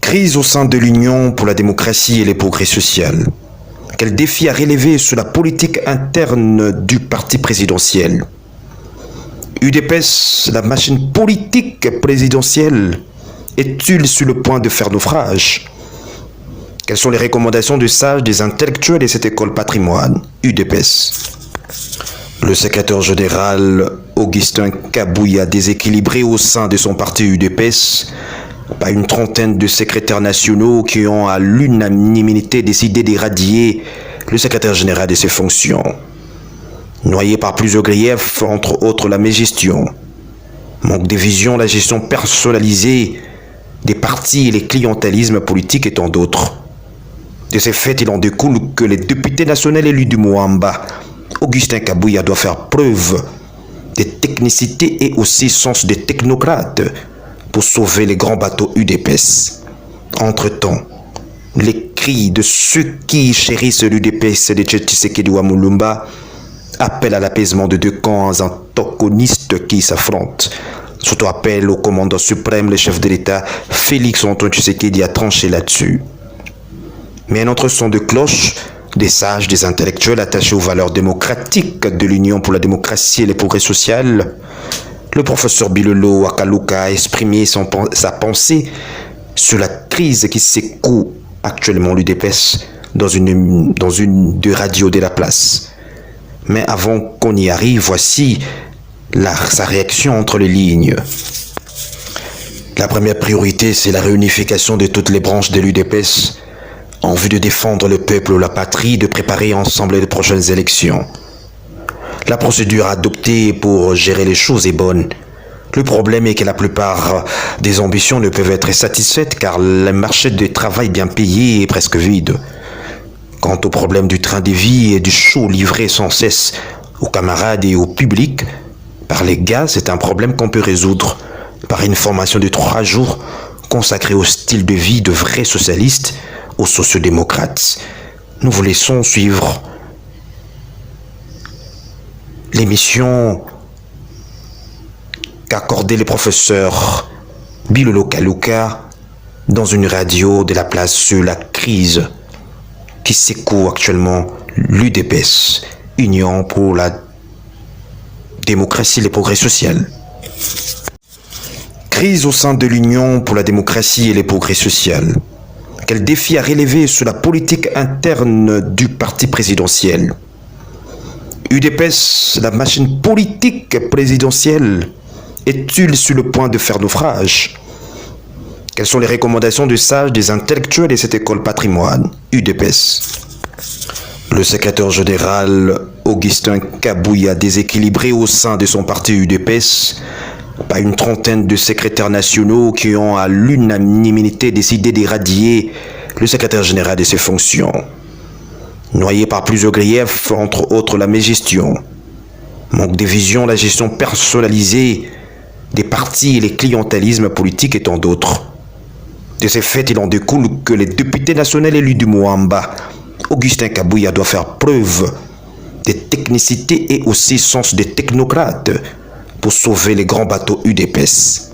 Crise au sein de l'Union pour la démocratie et les progrès social. Quel défi à relever sur la politique interne du parti présidentiel? UDPS, la machine politique présidentielle, est-il sur le point de faire naufrage? Quelles sont les recommandations des sages, des intellectuels de cette école patrimoine, UDPS? Le secrétaire général Augustin Kabouya, déséquilibré au sein de son parti UDPS, par une trentaine de secrétaires nationaux qui ont à l'unanimité décidé d'éradier le secrétaire général de ses fonctions. Noyé par plusieurs griefs, entre autres la mégestion, manque de vision, la gestion personnalisée des partis et les clientélismes politiques et tant d'autres. De ces faits, il en découle que les députés nationaux élus du Moamba, Augustin Kabouya, doit faire preuve de technicité et aussi sens des technocrates pour sauver les grands bateaux UDPS. Entre-temps, les cris de ceux qui chérissent l'UDPS de Tshisekedi Mulumba appellent à l'apaisement de deux camps antagonistes qui s'affrontent. Surtout appel au commandant suprême, le chef de l'État, Félix Antoine Tshisekedi, a tranché là-dessus. Mais un autre son de cloche, des sages, des intellectuels attachés aux valeurs démocratiques de l'Union pour la démocratie et les progrès social, le professeur Bilolo Akaluka a exprimé sa pensée sur la crise qui secoue actuellement l'UDPS dans une de radio de la place. Mais avant qu'on y arrive, voici sa réaction entre les lignes. La première priorité, c'est la réunification de toutes les branches de l'UDPS en vue de défendre le peuple ou la patrie, de préparer ensemble les prochaines élections. La procédure adoptée pour gérer les choses est bonne. Le problème est que la plupart des ambitions ne peuvent être satisfaites car le marché du travail bien payé est presque vide. Quant au problème du train de vie et du show livré sans cesse aux camarades et au public, par les gars, c'est un problème qu'on peut résoudre par une formation de 3 jours consacrée au style de vie de vrais socialistes, aux sociodémocrates. Nous vous laissons suivre l'émission qu'a accordé le professeur Bilolo Kaluka dans une radio de la place sur la crise qui secoue actuellement l'UDPS, Union pour la démocratie et les progrès social. Crise au sein de l'Union pour la démocratie et les progrès social. Quel défi à relever sur la politique interne du parti présidentiel? UDPS, la machine politique présidentielle, est-il sur le point de faire naufrage? Quelles sont les recommandations des sages, des intellectuels de cette école patrimoine, UDPS? Le secrétaire général Augustin Kabouya, déséquilibré au sein de son parti UDPS, par une trentaine de secrétaires nationaux qui ont à l'unanimité décidé d'éradier le secrétaire général de ses fonctions. Noyé par plusieurs griefs, entre autres la mégestion, manque de vision, la gestion personnalisée des partis et les clientélismes politiques et tant d'autres. De ces faits, il en découle que les députés nationaux élus du Moamba, Augustin Kabouya, doit faire preuve de technicité et aussi sens des technocrates pour sauver les grands bateaux UDPS.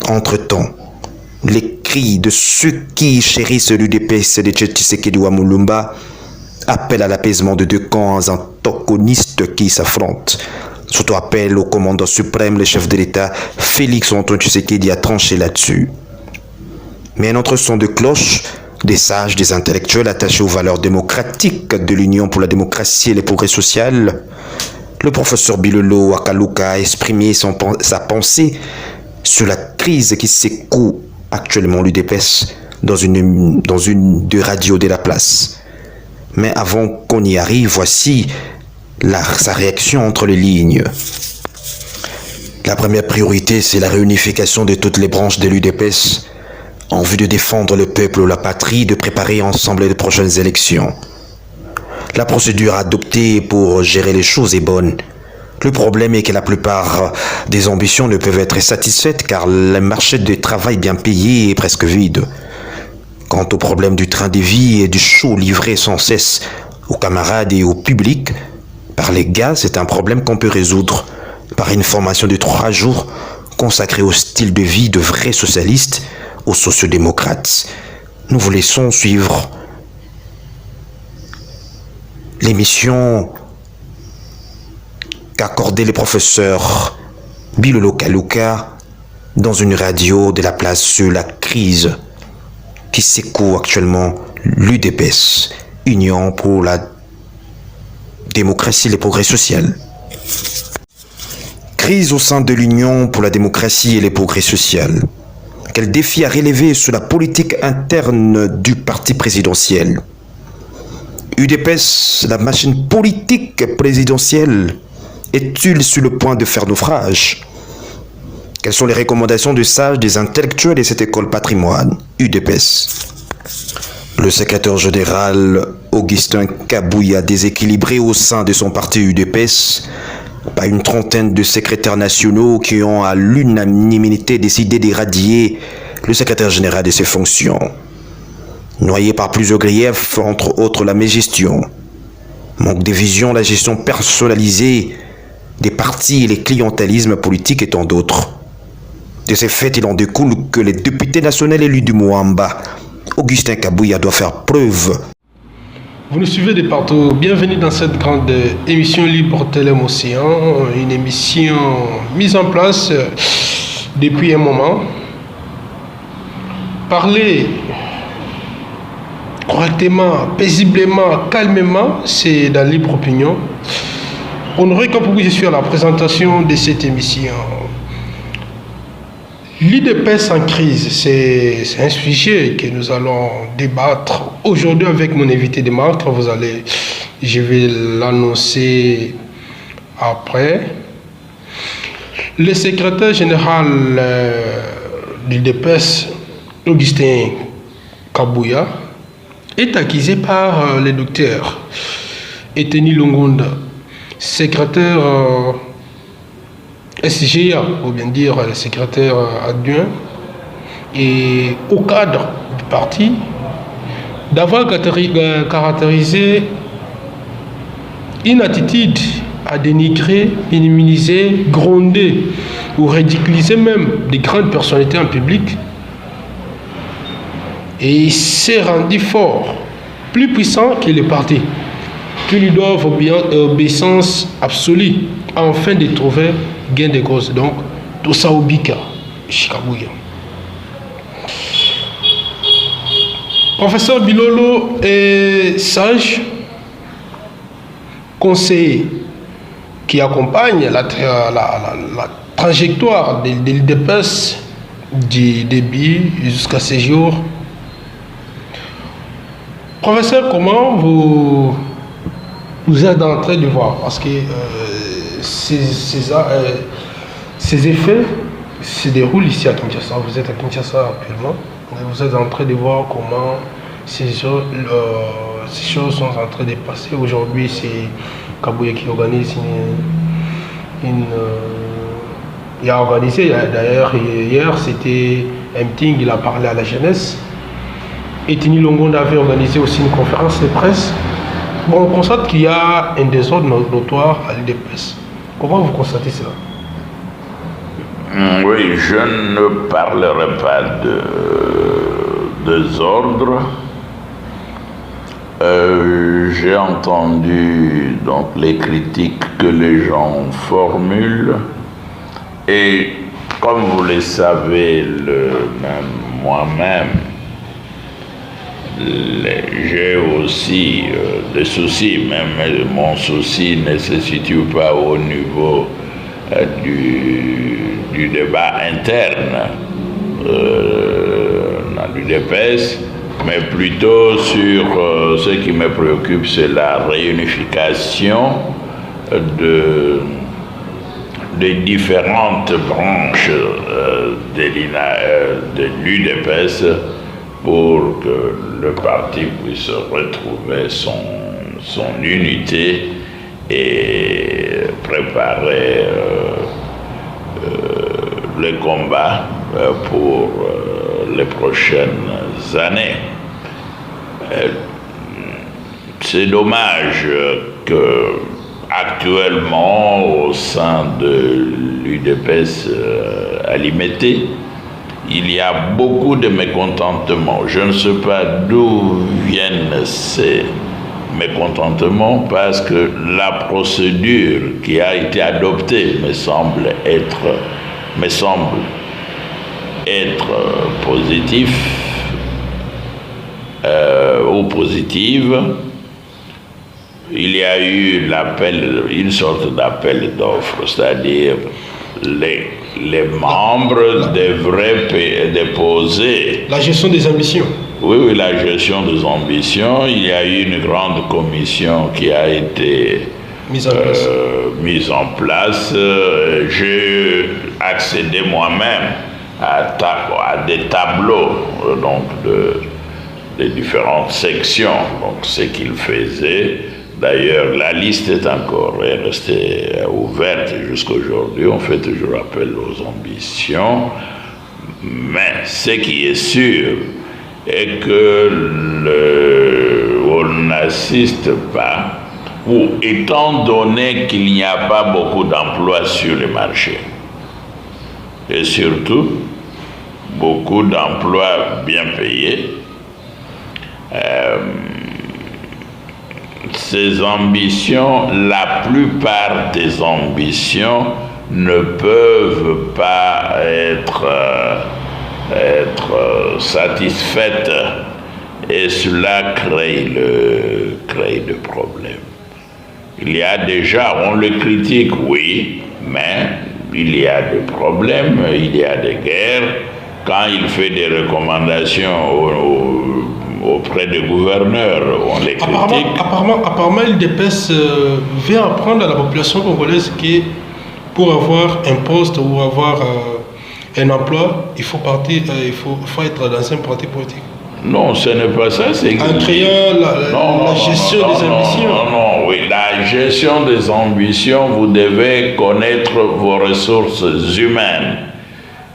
Entre-temps, les cris de ceux qui chérissent l'UDPS de Tshisekedi Mulumba appellent à l'apaisement de deux camps antagonistes qui s'affrontent. Surtout appel au commandant suprême, le chef de l'État, Félix Antoine Tshisekedi, a tranché là-dessus. Mais un autre son de cloche, des sages, des intellectuels attachés aux valeurs démocratiques de l'Union pour la démocratie et les progrès social, le professeur Bilolo Akaluka a exprimé sa pensée sur la crise qui secoue actuellement l'UDPS dans une de radio de la place. Mais avant qu'on y arrive, voici sa réaction entre les lignes. La première priorité, c'est la réunification de toutes les branches de l'UDPS en vue de défendre le peuple ou la patrie, de préparer ensemble les prochaines élections. La procédure adoptée pour gérer les choses est bonne. Le problème est que la plupart des ambitions ne peuvent être satisfaites car le marché du travail bien payé est presque vide. Quant au problème du train de vie et du show livré sans cesse aux camarades et au public, par les gars, c'est un problème qu'on peut résoudre par une formation de 3 jours consacrée au style de vie de vrais socialistes, aux sociodémocrates. nous vous laissons suivre l'émission qu'accordait le professeur Bilolo Kaluka dans une radio de la place sur la crise qui secoue actuellement l'UDPS, Union pour la démocratie et les progrès sociaux. Crise au sein de l'Union pour la démocratie et les progrès sociaux. Quel défi à relever sur la politique interne du parti présidentiel? UDPS, la machine politique présidentielle, est-il sur le point de faire naufrage? Quelles sont les recommandations de sages des intellectuels de cette école patrimoine, UDPS? Le secrétaire général Augustin Kabouya, déséquilibré au sein de son parti UDPS, par une trentaine de secrétaires nationaux qui ont à l'unanimité décidé d'éradier le secrétaire général de ses fonctions. Noyé par plusieurs griefs, entre autres la mégestion, manque de vision, la gestion personnalisée des partis et les clientélismes politiques et tant d'autres. De ces faits, il en découle que les députés nationaux élus du Moamba, Augustin Kabouya, doit faire preuve. Vous nous suivez de partout. Bienvenue dans cette grande émission Libre Télém Océan, une émission mise en place depuis un moment. Parler correctement, paisiblement, calmement, c'est dans Libre Opinion. Honoré Kapoukou, je suis à la présentation de cette émission. L'UDPS en crise, c'est un sujet que nous allons débattre aujourd'hui avec mon invité de marque. Je vais l'annoncer après. Le secrétaire général de l'UDPS, Augustin Kabouya, est accusé par le docteur Eteni Longonda, secrétaire SGA, ou bien dire le secrétaire adjoint, et au cadre du parti, d'avoir caractérisé une attitude à dénigrer, minimiser, gronder ou ridiculiser même des grandes personnalités en public. Et il s'est rendu fort, plus puissant que le parti, qui lui doivent obéissance absolue, afin de trouver gain de cause. Donc, tout ça au Bika, Chikabouya. Professeur Bilolo est sage, conseiller qui accompagne la trajectoire de l'UDPS du début jusqu'à ces jours. Professeur, comment vous êtes en train de voir? Parce que ces effets se déroulent ici à Kinshasa. Vous êtes à Kinshasa actuellement. Vous êtes en train de voir comment ces choses sont en train de passer. Aujourd'hui, c'est Kabouya qui organise il a organisé, d'ailleurs, hier, c'était un meeting, il a parlé à la jeunesse. Eteni Longonda avait organisé aussi une conférence de presse. Bon, on constate qu'il y a un désordre notoire à l'UDPS. Comment vous constatez cela? Oui, je ne parlerai pas de désordre. J'ai entendu donc les critiques que les gens formulent et comme vous le savez, moi-même, j'ai aussi des soucis, même mon souci ne se situe pas au niveau du débat interne dans l'UDPS, mais plutôt sur ce qui me préoccupe, c'est la réunification des différentes branches de l'UDPS pour que le parti puisse retrouver son unité et préparer le combat pour les prochaines années. C'est dommage que actuellement au sein de l'UDPS Alimété, il y a beaucoup de mécontentements. Je ne sais pas d'où viennent ces mécontentements parce que la procédure qui a été adoptée me semble être positive ou positive. Il y a eu une sorte d'appel d'offres, c'est-à-dire les membres devraient déposer... La gestion des ambitions. Oui, la gestion des ambitions. Il y a eu une grande commission qui a été mise en place. J'ai accédé moi-même à des tableaux des différentes sections, donc ce qu'ils faisaient. D'ailleurs, la liste est restée ouverte jusqu'à aujourd'hui. On fait toujours appel aux ambitions. Mais ce qui est sûr est que on n'assiste pas, ou étant donné qu'il n'y a pas beaucoup d'emplois sur le marché, et surtout beaucoup d'emplois bien payés, ces ambitions, la plupart des ambitions ne peuvent pas être satisfaites et cela crée de problèmes. Il y a déjà, on le critique, oui, mais il y a des problèmes, il y a des guerres. Quand il fait des recommandations auprès des gouverneurs, on les critique. Apparemment, l'UDPS vient apprendre à la population congolaise que pour avoir un poste ou avoir un emploi, il faut être dans un parti politique. Non, ce n'est pas ça. C'est en créant la gestion des ambitions. Non, oui, la gestion des ambitions, vous devez connaître vos ressources humaines.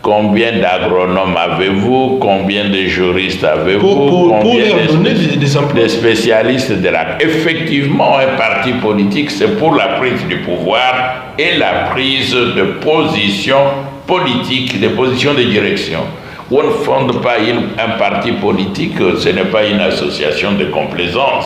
Combien d'agronomes avez-vous? Combien de juristes avez-vous? Combien de spécialistes de la... Effectivement, un parti politique, c'est pour la prise du pouvoir et la prise de position politique, de position de direction. On ne fonde pas un parti politique, ce n'est pas une association de complaisance.